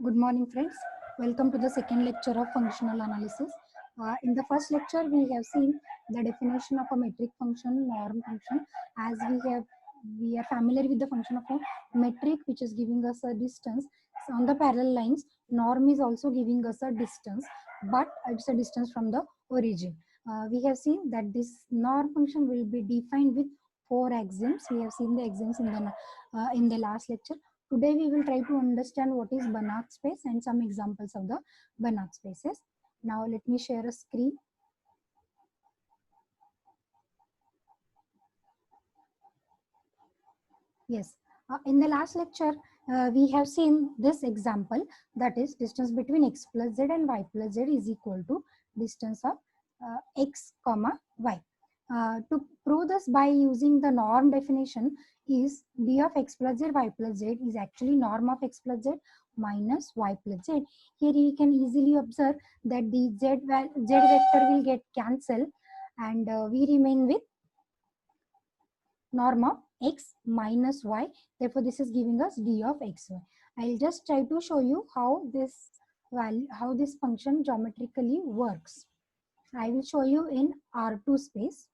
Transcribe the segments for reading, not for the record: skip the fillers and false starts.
Good morning, friends. Welcome to the second lecture of functional analysis. In the first lecture, we have seen the definition of a metric function, norm function. As we are familiar with the function of a metric, which is giving us a distance. So on the parallel lines, norm is also giving us a distance, but it's a distance from the origin. We have seen that this norm function will be defined with four axioms. We have seen the axioms in the last lecture. Today we will try to understand what is Banach space and some examples of the Banach spaces. Now let me share a screen. Yes, in the last lecture we have seen this example, that is distance between x plus z and y plus z is equal to distance of x comma y. To prove this by using the norm definition is d of x plus z y plus z is actually norm of x plus z minus y plus z. Here you can easily observe that the z vector will get cancelled and we remain with norm of x minus y. Therefore, this is giving us d of xy. I'll just try to show you how this function geometrically works. I will show you in R2 space.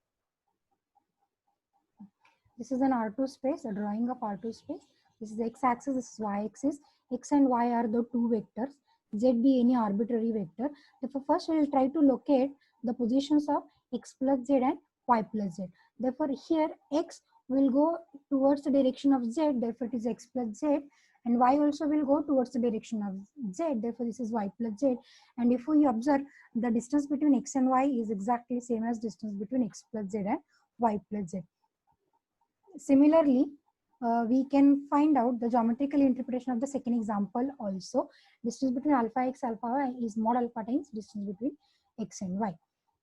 This is an R2 space, a drawing of R2 space. This is x-axis, this is y-axis. X and y are the two vectors. Z be any arbitrary vector. Therefore, first we will try to locate the positions of x plus z and y plus z. Therefore, here x will go towards the direction of z, therefore it is x plus z, and y also will go towards the direction of z, therefore this is y plus z. And if we observe, the distance between x and y is exactly same as distance between x plus z and y plus z. Similarly, we can find out the geometrical interpretation of the second example also. Distance between alpha x alpha y is mod alpha times distance between x and y.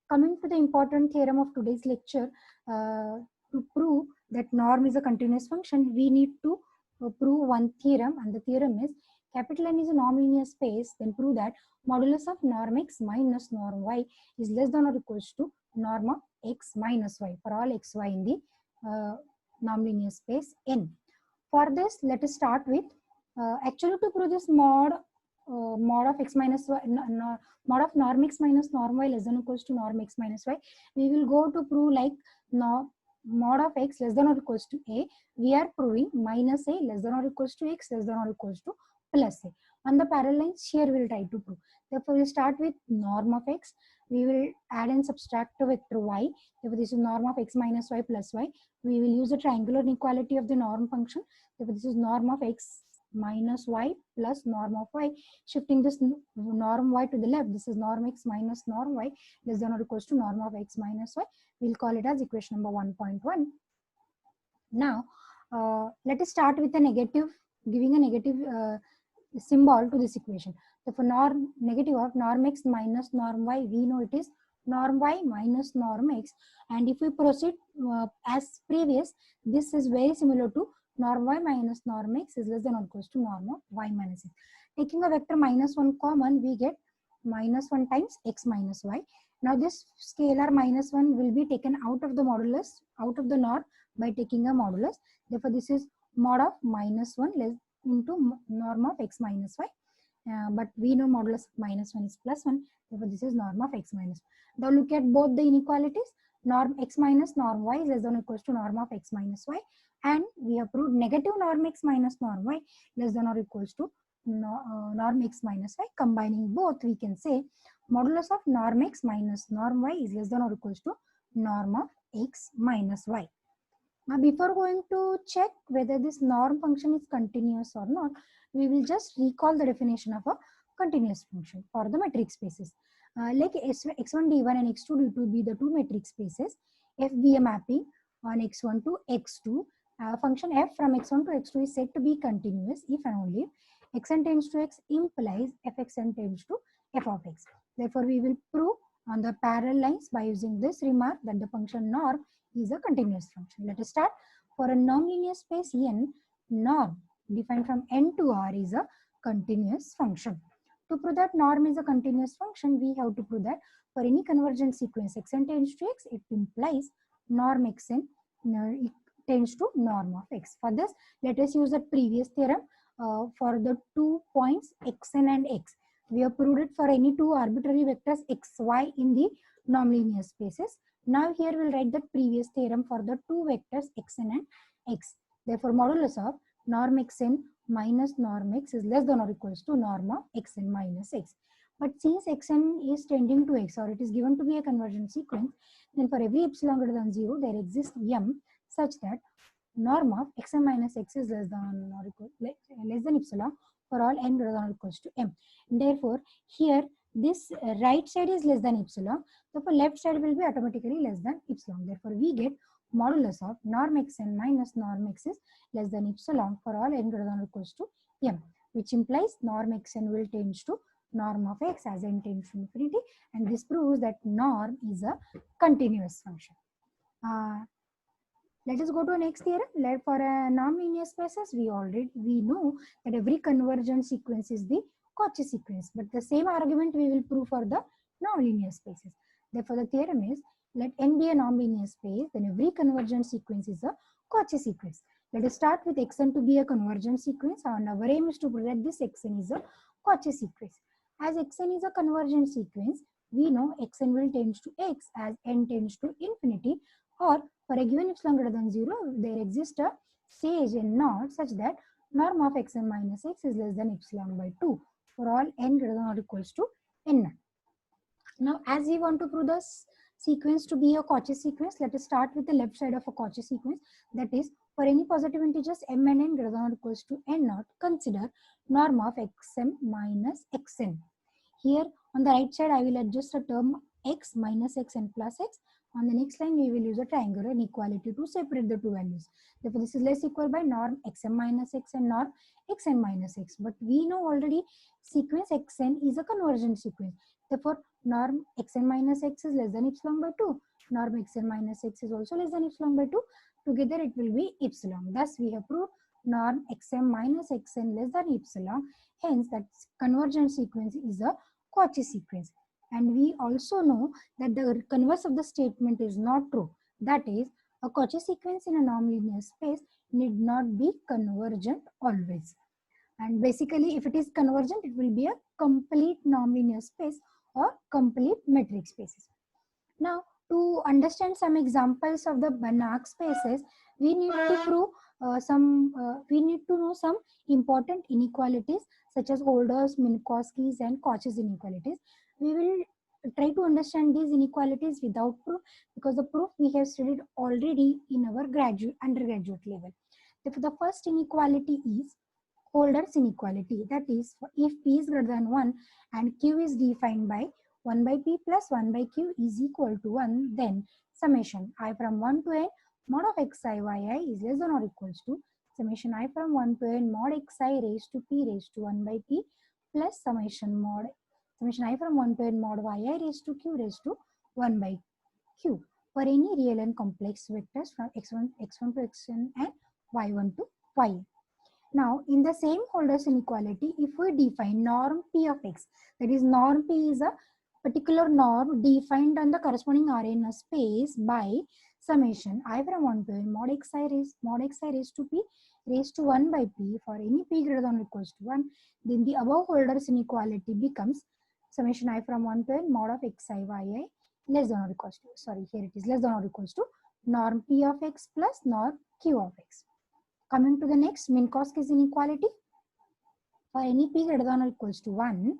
Coming to the important theorem of today's lecture, to prove that norm is a continuous function, we need to prove one theorem, and the theorem is capital N is a non-linear space, then prove that modulus of norm x minus norm y is less than or equals to norm of x minus y for all x, y in the nonlinear space N. For this, let us start with actually to prove this mod of x minus y, mod of norm x minus norm y less than or equals to norm x minus y. We will go to prove like mod of x less than or equals to a. We are proving minus a less than or equals to x less than or equals to plus a. On the parallel lines, here we will try to prove. Therefore, we start with norm of x. We will add and subtract a vector y. Therefore, this is norm of x minus y plus y. We will use the triangular inequality of the norm function. Therefore, this is norm of x minus y plus norm of y. Shifting this norm y to the left, this is norm x minus norm y less than or equals to norm of x minus y. We'll call it as equation number 1.1. Now, let us start with a negative, giving a negative symbol to this equation. So for norm negative of norm x minus norm y, we know it is norm y minus norm x. And if we proceed as previous, this is very similar to norm y minus norm x is less than or equals to norm of y minus x. Taking a vector minus 1 common, we get minus 1 times x minus y. Now this scalar minus 1 will be taken out of the modulus, out of the norm by taking a modulus. Therefore, this is mod of minus 1 less into norm of x minus y. But we know modulus of minus 1 is plus 1. Therefore, this is norm of x minus 1. Now look at both the inequalities. Norm x minus norm y is less than or equals to norm of x minus y. And we have proved negative norm x minus norm y less than or equals to norm x minus y. Combining both, we can say modulus of norm x minus norm y is less than or equals to norm of x minus y. Now, before going to check whether this norm function is continuous or not, we will just recall the definition of a continuous function for the metric spaces. Like x1 d1 and x2 d2 be the two metric spaces. F be a mapping on x1 to x2. Function f from x1 to x2 is said to be continuous if and only if xn tends to x implies fxn tends to f of x. Therefore, we will prove on the parallel lines by using this remark that the function norm is a continuous function. Let us start. For a nonlinear space N, norm defined from N to R is a continuous function. To prove that norm is a continuous function, we have to prove that for any convergent sequence xn tends to x, it implies norm xn tends to norm of x. For this, let us use the previous theorem. for the 2 points xn and x. We have proved it for any two arbitrary vectors x, y in the nonlinear spaces. Now here we'll write the previous theorem for the two vectors xn and x. Therefore, modulus of norm xn minus norm x is less than or equals to norm of xn minus x. But since xn is tending to x, or it is given to be a convergent sequence, then for every epsilon greater than 0, there exists m such that norm of xn minus x is less than or equal less than epsilon for all n greater than or equals to m. Therefore, here this right side is less than epsilon. Therefore, left side will be automatically less than epsilon. Therefore, we get modulus of norm xn minus norm x is less than epsilon for all n greater than or equals to m, which implies norm xn will tends to norm of x as n tends to infinity, and this proves that norm is a continuous function. Let us go to next theorem. For a non-linear spaces, we know that every convergent sequence is the Cauchy sequence, but the same argument we will prove for the non-linear spaces. Therefore, the theorem is, let n be a non-linear space, then every convergent sequence is a Cauchy sequence. Let us start with xn to be a convergent sequence, and our aim is to prove that this xn is a Cauchy sequence. As xn is a convergent sequence, we know xn will tend to x as n tends to infinity, or for a given epsilon greater than 0, there exists a stage n naught such that norm of xn minus x is less than epsilon by 2 for all n greater than or equals to n naught. Now, as we want to prove the sequence to be a Cauchy sequence, let us start with the left side of a Cauchy sequence. That is, for any positive integers m and n greater than or equals to n naught, consider norm of xm minus xn. Here on the right side, I will adjust a term x minus xn plus x. On the next line, we will use a triangular inequality to separate the two values. Therefore, this is less equal by norm xm minus x and norm xn minus x. But we know already sequence xn is a convergent sequence. Therefore, norm xn minus x is less than epsilon by 2. Norm xn minus x is also less than epsilon by 2. Together, it will be epsilon. Thus, we have proved norm xm minus xn less than epsilon. Hence, that convergent sequence is a Cauchy sequence. And we also know that the converse of the statement is not true. That is, a Cauchy sequence in a nonlinear space need not be convergent always. And basically, if it is convergent, it will be a complete nonlinear space or complete metric spaces. Now, to understand some examples of the Banach spaces, we need to prove we need to know some important inequalities such as Holder's, Minkowski's, and Cauchy's inequalities. We will try to understand these inequalities without proof, because the proof we have studied already in our undergraduate level. Therefore, the first inequality is Holder's inequality. That is, if p is greater than 1 and q is defined by 1 by p plus 1 by q is equal to 1, then summation I from 1 to n mod of xi yi is less than or equals to summation I from 1 to n mod xi raised to p raised to 1 by p plus summation I from 1 to n mod yi raised to q raised to 1 by q for any real and complex vectors from x1 to xn and y1 to yn. Now, in the same Holder's inequality, if we define norm P of x, that is norm P is a particular norm defined on the corresponding Rn space by summation I from 1 to n mod xi raised to p raised to 1 by p for any p greater than or equals to 1, then the above Holder's inequality becomes summation I from 1 to n mod of xi yi less than or equals to, sorry, here it is less than or equals to norm P of x plus norm q of x. Coming to the next, Minkowski's inequality. For any p greater than or equals to 1,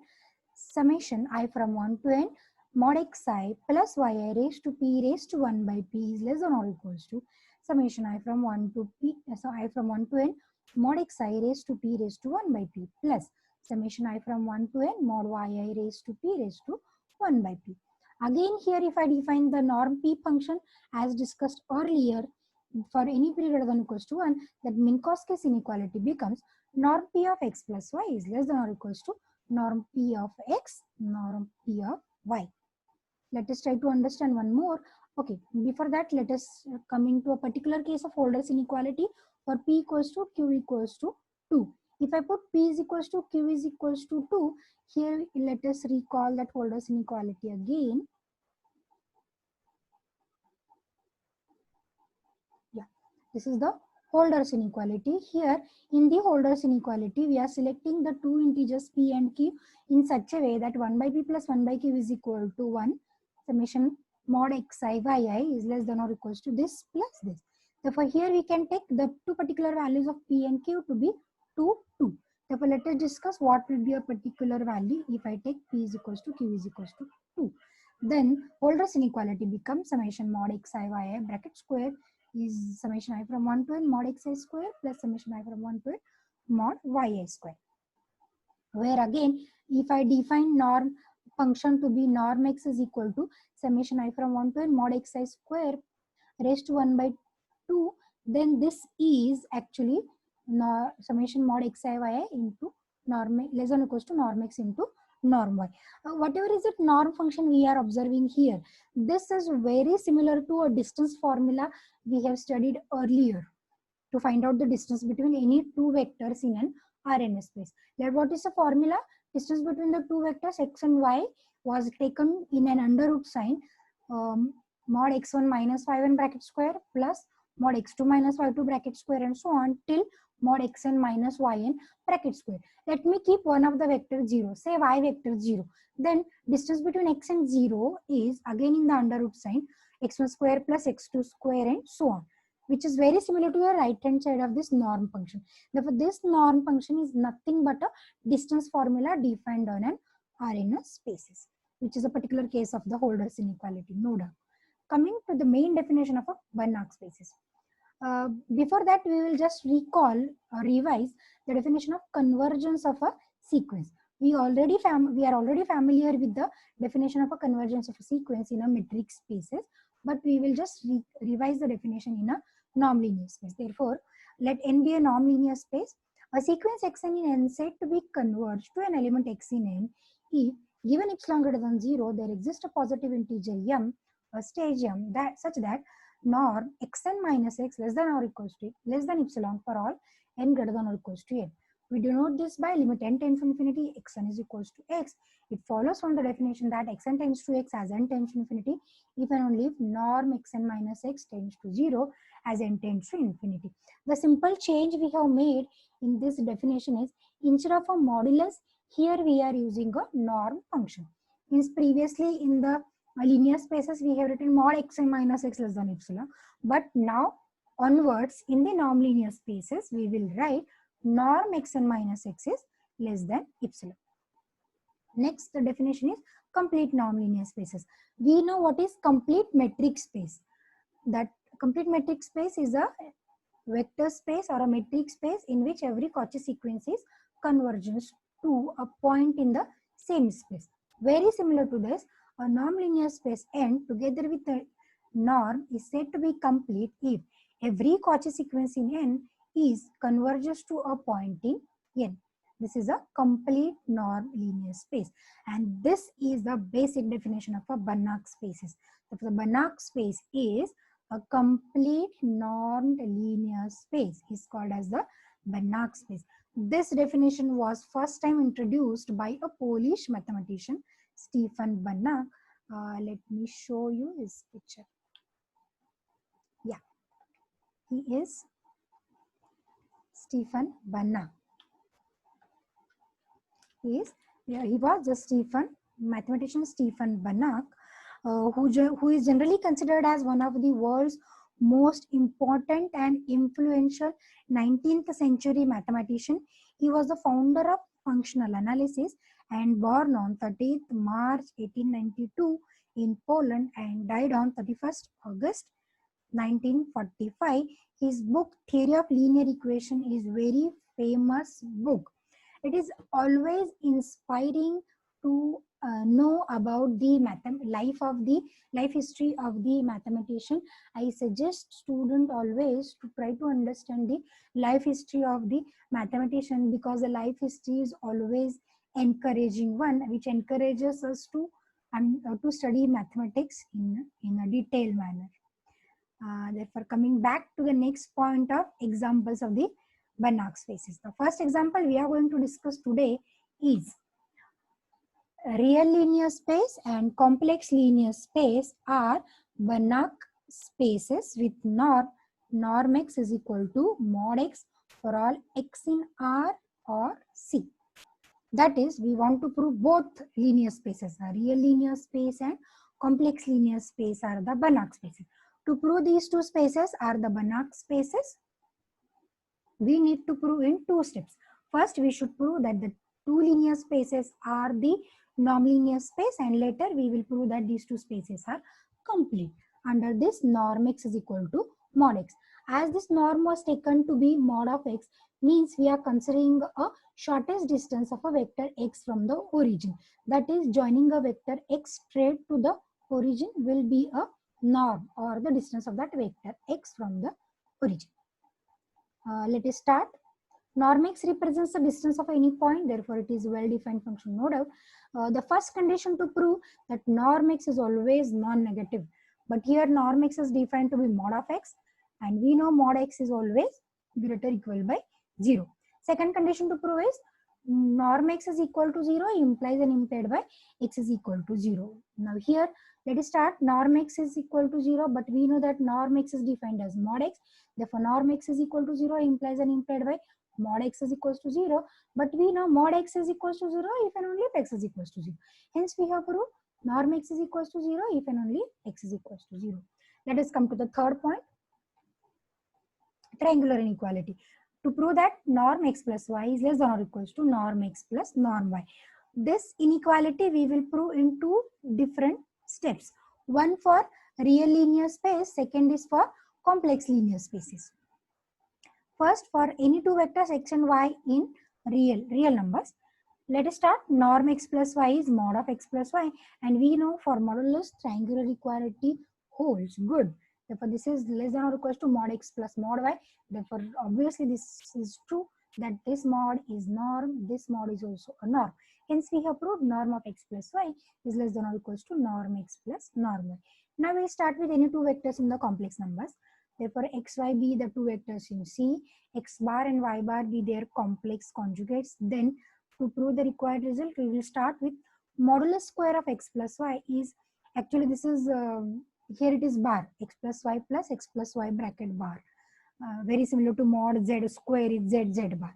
summation I from 1 to n mod xi plus yi raised to p raised to 1 by p is less than or equals to summation I from 1 to p, so I from 1 to n mod xi raised to p raised to 1 by p plus summation I from 1 to n mod yi raised to p raised to 1 by p. Again, here if I define the norm p function as discussed earlier, for any p greater than or equals to 1, that Minkowski's inequality becomes norm p of x plus y is less than or equals to norm p of x, norm p of y. Let us try to understand one more. Okay, before that, let us come into a particular case of Holder's inequality for p equals to q equals to 2. If I put p is equals to q is equals to 2, here let us recall that Holder's inequality again. Yeah, this is the Holder's inequality. Here in the Holder's inequality, we are selecting the two integers p and q in such a way that 1 by p plus 1 by q is equal to 1. Summation mod xi yi is less than or equals to this plus this. Therefore, here we can take the two particular values of p and q to be 2, 2. Therefore, let us discuss what will be a particular value if I take p is equals to q is equals to 2. Then Holder's inequality becomes summation mod xi yi bracket square is summation I from 1 to n mod xi square plus summation I from 1 to n mod yi square. Where again, if I define norm function to be norm x is equal to summation I from 1 to n mod xi square raised to 1 by 2, then this is actually summation mod xi yi into norm less than or equals to norm x into norm y. Whatever is that norm function we are observing here, this is very similar to a distance formula we have studied earlier to find out the distance between any two vectors in an RNS space. Then what is the formula? Distance between the two vectors x and y was taken in an under root sign, mod x1 minus y1 bracket square plus mod x2 minus y2 bracket square and so on till mod xn minus yn bracket square. Let me keep one of the vector 0, say y vector 0. Then distance between x and 0 is again in the under root sign x1 square plus x2 square and so on, which is very similar to the right hand side of this norm function. Therefore, this norm function is nothing but a distance formula defined on an RNS spaces, which is a particular case of the Holder's inequality, no doubt. Coming to the main definition of a Banach spaces. Before that, we will just recall or revise the definition of convergence of a sequence. We are already familiar with the definition of a convergence of a sequence in a metric spaces, but we will just revise the definition in a norm-linear space. Therefore, let n be a norm-linear space. A sequence xn in n said to be converged to an element x in n if given epsilon greater than 0, there exists a positive integer m, a stage m, that such that norm xn minus x less than or equals to less than epsilon for all n greater than or equals to n. We denote this by limit n tends to infinity, xn is equals to x. It follows from the definition that xn tends to x as n tends to infinity if and only if norm xn minus x tends to 0 as n tends to infinity. The simple change we have made in this definition is instead of a modulus, here we are using a norm function. Means previously in the linear spaces we have written mod xn minus x less than epsilon, but now onwards in the norm linear spaces we will write norm xn minus x is less than epsilon. Next, the definition is complete norm linear spaces. We know what is complete metric space. That complete metric space is a vector space or a metric space in which every Cauchy sequence is convergence to a point in the same space. Very similar to this, a norm linear space n together with a norm is said to be complete if every Cauchy sequence in n is converges to a point in n. This is a complete norm linear space, and this is the basic definition of a Banach spaces. So the Banach space is a complete normed linear space is called as the Banach space. This definition was first time introduced by a Polish mathematician, Stefan Banach. Let me show you his picture. Yeah, he is Stefan Banach. He was the mathematician Stefan Banach, who is generally considered as one of the world's most important and influential 19th century mathematician. He was the founder of functional analysis and born on 30th March 1892 in Poland and died on 31st August 1945. His book Theory of Linear Equation is very famous book. It is always inspiring to know about the life history of the mathematician. I suggest student always to try to understand the life history of the mathematician, because the life history is always encouraging one, which encourages us to study mathematics in a detailed manner. Therefore, coming back to the next point of examples of the Banach spaces. The first example we are going to discuss today is real linear space and complex linear space are Banach spaces with norm norm x is equal to mod x for all x in R or C. That is, we want to prove both linear spaces, a real linear space and complex linear space are the Banach spaces. To prove these two spaces are the Banach spaces, we need to prove in two steps. First, we should prove that the two linear spaces are the norm-linear space, and later we will prove that these two spaces are complete. Under this, norm x is equal to mod x. As this norm was taken to be mod of x, means we are considering a shortest distance of a vector x from the origin. That is, joining a vector x straight to the origin will be a norm, or the distance of that vector x from the origin. Let us start. Norm x represents the distance of any point, therefore it is well-defined function, no doubt. The first condition to prove that norm x is always non-negative, but here norm x is defined to be mod of x, and we know mod x is always greater or equal by 0. Second condition to prove is norm x is equal to 0 implies and implied by x is equal to 0. Now here, let us start. Norm x is equal to 0, but we know that norm x is defined as mod x. Therefore, norm x is equal to 0 implies and implied by mod x is equals to 0, but we know mod x is equals to 0 if and only if x is equals to 0. Hence, we have proved norm x is equals to 0 if and only x is equals to 0. Let us come to the third point, triangular inequality. To prove that norm x plus y is less than or equals to norm x plus norm y. This inequality we will prove in two different steps. One for real linear space, second is for complex linear spaces. First, for any two vectors x and y in real numbers, let us start. Norm x plus y is mod of x plus y, and we know for modulus triangular equality holds good. Therefore, this is less than or equals to mod x plus mod y. Therefore, obviously this is true that this mod is norm, this mod is also a norm. Hence, we have proved norm of x plus y is less than or equals to norm x plus norm y. Now, we start with any two vectors in the complex numbers. Therefore, x, y be the two vectors in C, x bar and y bar be their complex conjugates. Then, to prove the required result, we will start with modulus square of x plus y is, actually this is, here it is bar, x plus y bracket bar. Very similar to mod z square is z bar.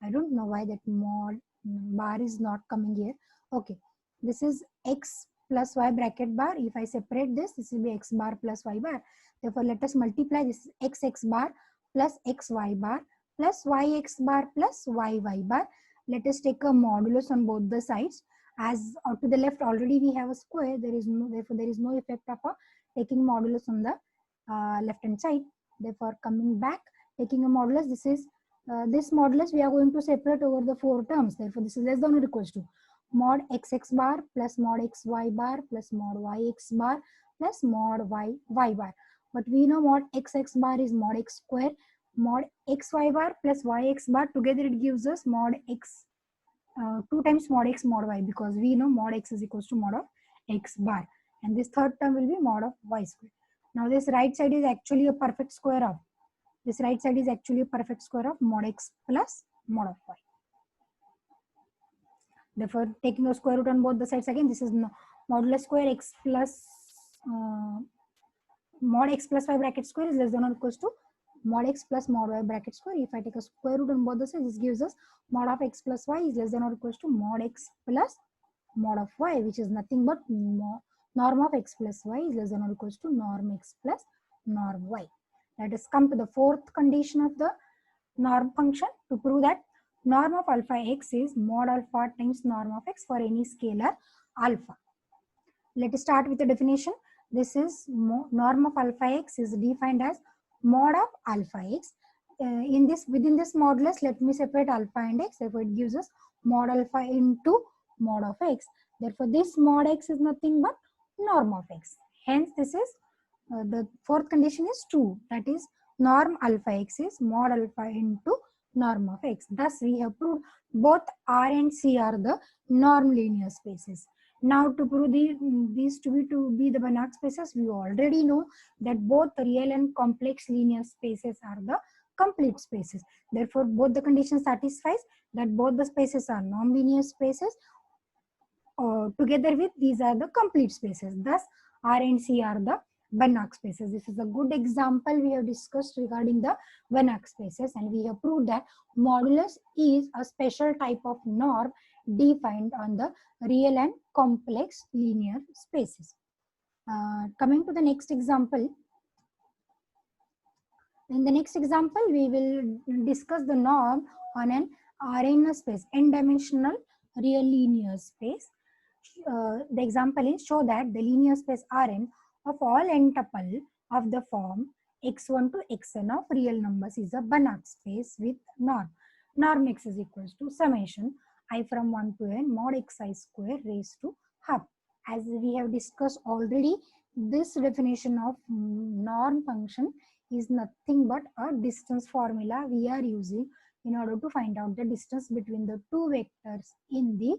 I don't know why that mod bar is not coming here. Okay, this is x plus y bracket bar. If I separate this, this will be x bar plus y bar. Therefore, let us multiply this x bar plus xy bar plus yx bar plus yy bar. Let us take a modulus on both the sides. As to the left already we have a square, therefore there is no effect of taking modulus on the left hand side. Therefore, coming back, taking a modulus, this modulus we are going to separate over the four terms. Therefore, this is less than or equals to mod xx bar plus mod xy bar plus mod yx bar plus mod y bar. But we know mod xx bar is mod x square, mod xy bar plus yx bar, together it gives us mod x, 2 times mod x mod y, because we know mod x is equals to mod of x bar, and this third term will be mod of y square. Now this right side is actually a perfect square of, mod x plus mod of y. Therefore, taking a square root on both the sides again, this is modulus square x plus mod x plus y bracket square is less than or equals to mod x plus mod y bracket square. If I take a square root on both the sides, this gives us mod of x plus y is less than or equals to mod x plus mod of y, which is nothing but norm of x plus y is less than or equals to norm x plus norm y. Let us come to the fourth condition of the norm function to prove that norm of alpha x is mod alpha times norm of x for any scalar alpha. Let us start with the definition. This is norm of alpha x is defined as mod of alpha x. Within this modulus, let me separate alpha and x. Therefore, it gives us mod alpha into mod of x. Therefore, this mod x is nothing but norm of x. Hence, this is the fourth condition is true. That is, norm alpha x is mod alpha into norm of x. Thus, we have proved both R and C are the norm linear spaces. Now, to prove these to be the Banach spaces, we already know that both real and complex linear spaces are the complete spaces. Therefore, both the conditions satisfies that both the spaces are non-linear spaces. Together with these are the complete spaces. Thus, R and C are the Banach spaces. This is a good example we have discussed regarding the Banach spaces, and we have proved that modulus is a special type of norm defined on the real and complex linear spaces. Coming to the next example. In the next example, we will discuss the norm on an Rn space, n-dimensional real linear space. The example is show that the linear space Rn of all n tuple of the form x1 to xn of real numbers is a Banach space with norm. Norm x is equals to summation I from 1 to n mod xi square raised to half. As we have discussed already, this definition of norm function is nothing but a distance formula we are using in order to find out the distance between the two vectors in the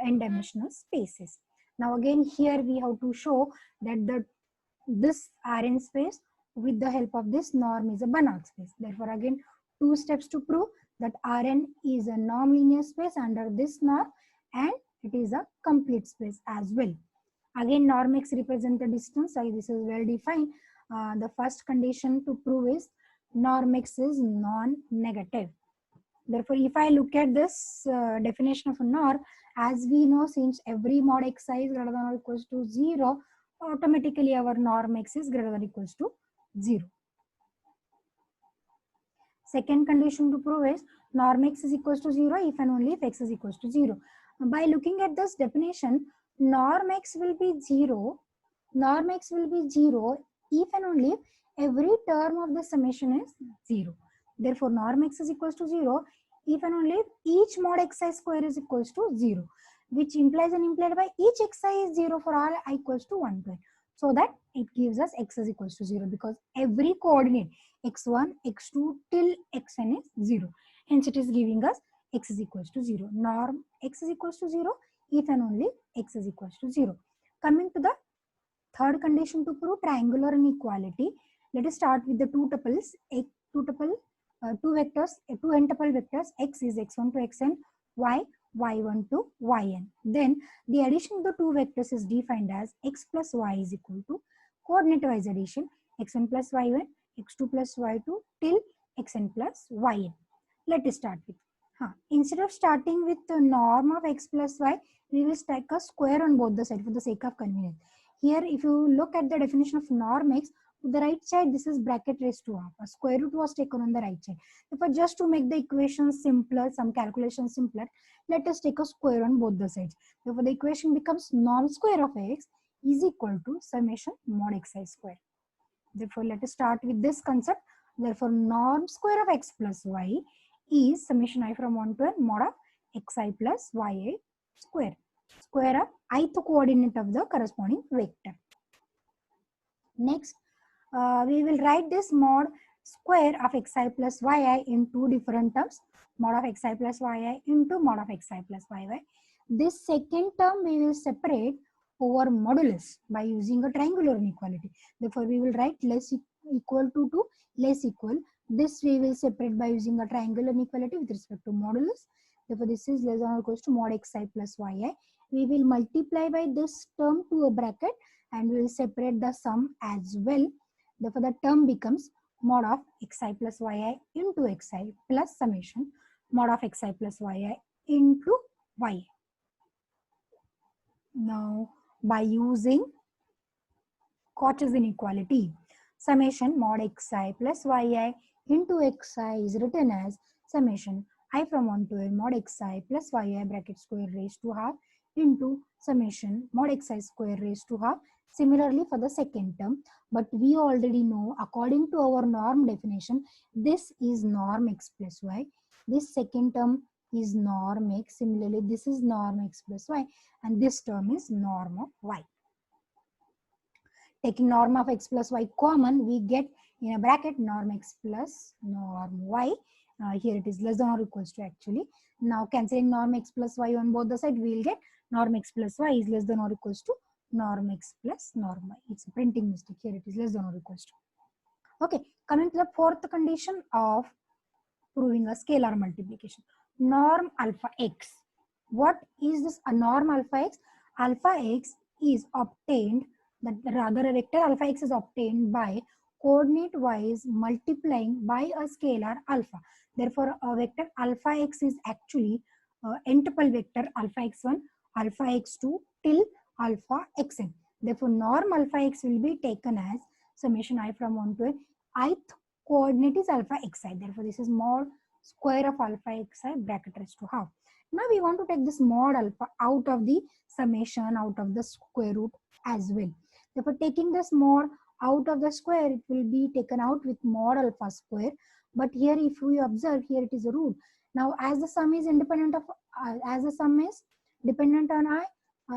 n-dimensional spaces. Now again here we have to show that this Rn space with the help of this norm is a Banach space. Therefore again 2 steps to prove that Rn is a norm linear space under this norm, and it is a complete space as well. Again norm x represents the distance, so this is well defined. The first condition to prove is norm x is non-negative. Therefore, if I look at this definition of a norm, as we know, since every mod xi is greater than or equals to 0, automatically our norm x is greater than or equals to 0. Second condition to prove is norm x is equals to 0 if and only if x is equals to 0. By looking at this definition, norm x will be 0. Norm x will be 0 if and only if every term of the summation is 0. Therefore, norm x is equals to 0 if and only if each mod xi square is equals to 0, which implies and implied by each xi is 0 for all I equals to 1 to n. So that it gives us x is equals to 0 because every coordinate x1, x2 till xn is 0. Hence, it is giving us x is equals to 0. Norm x is equals to 0 if and only x is equals to 0. Coming to the third condition to prove triangular inequality, let us start with the two tuples, two vectors, two n-tuple vectors, x is x1 to xn, y, y1 to yn. Then the addition of the two vectors is defined as x plus y is equal to coordinate wise addition x1 plus y1, x2 plus y2 till xn plus yn. Let us start with. Instead of starting with the norm of x plus y, we will take a square on both the sides for the sake of convenience. Here, if you look at the definition of norm x, to the right side, this is bracket raised to half. A square root was taken on the right side. Therefore, just to make the equation simpler, some calculations simpler, let us take a square on both the sides. Therefore, the equation becomes norm square of x is equal to summation mod xi square. Therefore, let us start with this concept. Therefore, norm square of x plus y is summation I from 1 to n mod of xi plus yi square. Square of ith coordinate of the corresponding vector. Next, we will write this mod square of xi plus yi in two different terms. Mod of xi plus yi into mod of xi plus yy. This second term we will separate over modulus by using a triangular inequality. Therefore, we will write less equal to less equal. This we will separate by using a triangular inequality with respect to modulus. Therefore, this is less than or equals to mod xi plus yi. We will multiply by this term to a bracket and we will separate the sum as well. Therefore, the term becomes mod of xi plus yi into xi plus summation mod of xi plus yi into y. Now, by using Cauchy's inequality, summation mod xi plus yi into xi is written as summation I from 1 to n mod xi plus yi bracket square raised to half into summation mod xi square raised to half. Similarly for the second term, but we already know according to our norm definition, this is norm x plus y. This second term is norm x. Similarly, this is norm x plus y and this term is norm of y. Taking norm of x plus y common, we get in a bracket norm x plus norm y. Here it is less than or equals to actually. Now cancelling norm x plus y on both the sides, we will get norm x plus y is less than or equals to norm x plus norm y. It's a printing mistake. Here it is less than or equals to. Okay, coming to the fourth condition of proving a scalar multiplication. Norm alpha x. What is this a norm alpha x? Alpha x is obtained that rather a vector alpha x is obtained by coordinate wise multiplying by a scalar alpha. Therefore, a vector alpha x is actually n-tuple vector alpha x1, alpha x2 till alpha xn. Therefore, norm alpha x will be taken as summation I from 1 to n. Ith coordinate is alpha xi. Therefore, this is mod square of alpha xi bracket raised to half. Now we want to take this mod alpha out of the summation, out of the square root as well. Therefore, taking this mod out of the square, it will be taken out with mod alpha square. But here, if we observe, here it is a root. Now, as the sum is independent of, as the sum is dependent on I,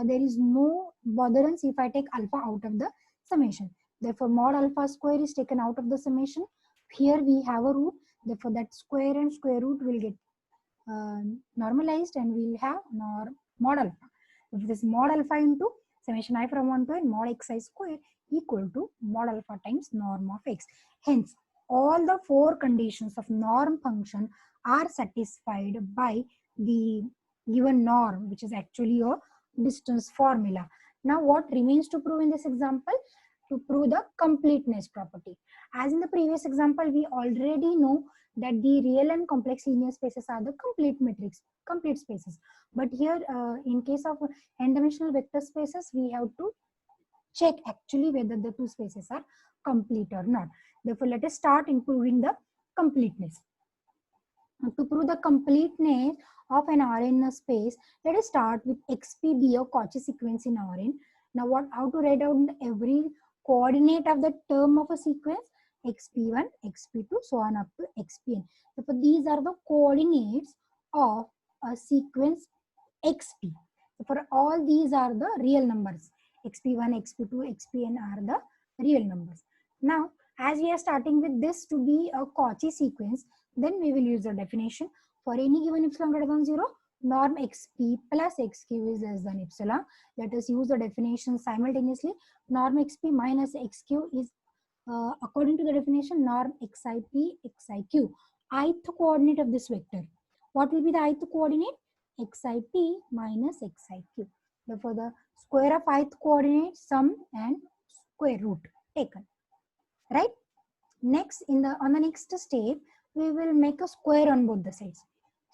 there is no botherance if I take alpha out of the summation. Therefore, mod alpha square is taken out of the summation. Here we have a root. Therefore, that square and square root will get normalized, and we will have mod alpha. If this mod alpha into summation I from 1 to n mod xi square equal to mod alpha times norm of x. Hence, all the four conditions of norm function are satisfied by the given norm, which is actually a distance formula. Now, what remains to prove in this example? To prove the completeness property. As in the previous example, we already know that the real and complex linear spaces are the complete spaces. But here, in case of n-dimensional vector spaces, we have to check actually whether the two spaces are complete or not. Therefore, let us start in proving the completeness. To prove the completeness of an Rn space, let us start with xp be a Cauchy sequence in Rn. Now, how to write down every coordinate of the term of a sequence? xp1, xp2, so on up to xpn. Therefore, these are the coordinates of a sequence xp. For all these are the real numbers. xp1, xp2, xpn are the real numbers. Now, as we are starting with this to be a Cauchy sequence, then we will use the definition. For any given epsilon greater than 0, norm xp plus xq is less than epsilon. Let us use the definition simultaneously. Norm xp minus xq is according to the definition norm xip xiq, ith coordinate of this vector. What will be the ith coordinate? xip minus xiq. Therefore, the square of ith coordinate, sum and square root taken. Right? Next, on the next step, we will make a square on both the sides.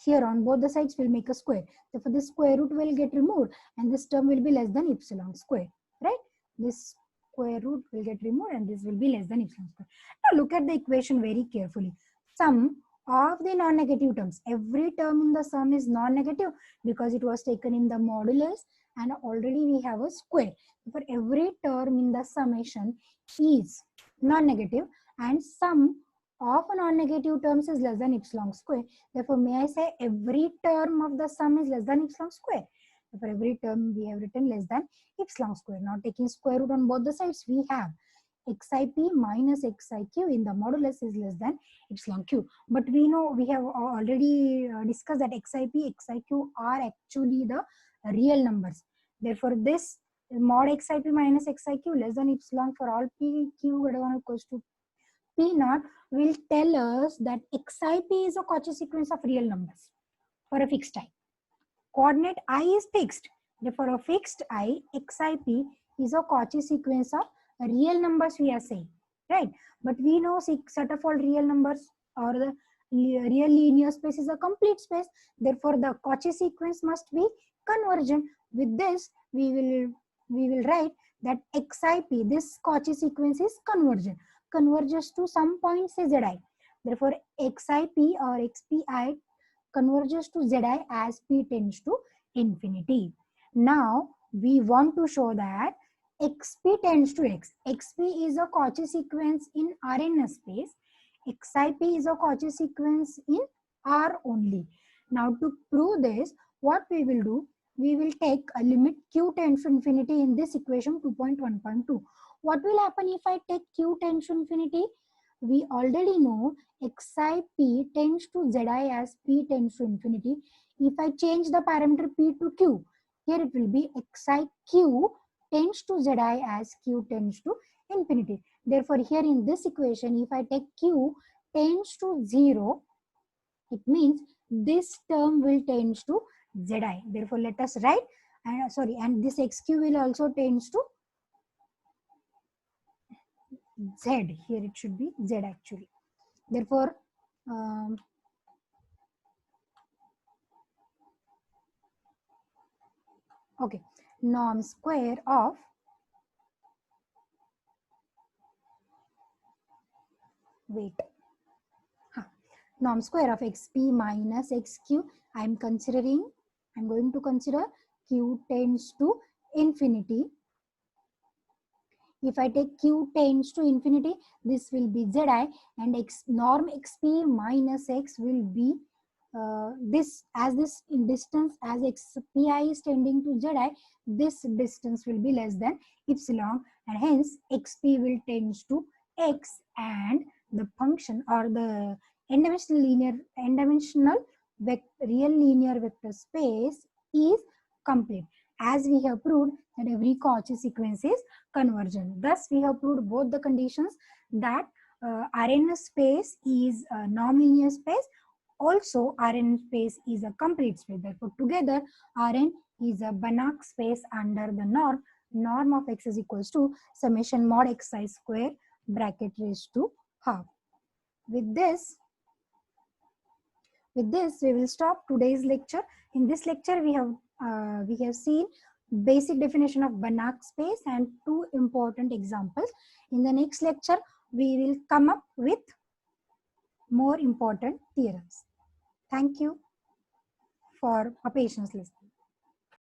Here on both the sides, we'll make a square. Therefore, this square root will get removed and this term will be less than epsilon square. Right? This square root will get removed and this will be less than epsilon square. Now, look at the equation very carefully. Sum of the non-negative terms. Every term in the sum is non-negative because it was taken in the modulus and already we have a square. For every term in the summation is non-negative and sum of a non-negative terms is less than epsilon square. Therefore, may I say every term of the sum is less than epsilon square. For every term we have written less than epsilon square. Now taking square root on both the sides, we have xip minus xiq in the modulus is less than epsilon q. But we know, we have already discussed that xip, xiq are actually the real numbers. Therefore, this mod xip minus xiq less than epsilon for all p q greater than or equals to p naught will tell us that xip is a Cauchy sequence of real numbers for a fixed I. Coordinate I is fixed. Therefore, a fixed I, xip is a Cauchy sequence of real numbers we are saying, right? But we know set of all real numbers or the real linear space is a complete space. Therefore, the Cauchy sequence must be convergent. With this, we will write that xip, this Cauchy sequence is convergent, converges to some point say zi. Therefore, xip or xpi converges to zi as p tends to infinity. Now, we want to show that xp tends to x. xp is a Cauchy sequence in Rn space. xip is a Cauchy sequence in R only. Now, to prove this, what we will do, we will take a limit q tends to infinity in this equation 2.1.2. What will happen if I take q tends to infinity? We already know xip tends to zi as p tends to infinity. If I change the parameter p to q, here it will be xiq tends to zi as q tends to infinity. Therefore, here in this equation, if I take q tends to 0, it means this term will tends to zi. Therefore, let us write, and this xq will also tends to Z. Here it should be Z actually. Therefore, okay, norm square of wait. Norm square of xp minus xq. I'm going to consider q tends to infinity. If I take q tends to infinity, this will be zi, and norm xp minus x will be this in distance as xpi is tending to zi, this distance will be less than epsilon, and hence xp will tends to x, and the function or the n-dimensional real linear vector space is complete, as we have proved that every Cauchy sequence is convergent. Thus, we have proved both the conditions that Rn space is a non-linear space. Also, Rn space is a complete space. Therefore, together Rn is a Banach space under the norm. Norm of x is equals to summation mod xi square bracket raised to half. With this, we will stop today's lecture. In this lecture, we have seen basic definition of Banach space and two important examples. In the next lecture, we will come up with more important theorems. Thank you for patience listening.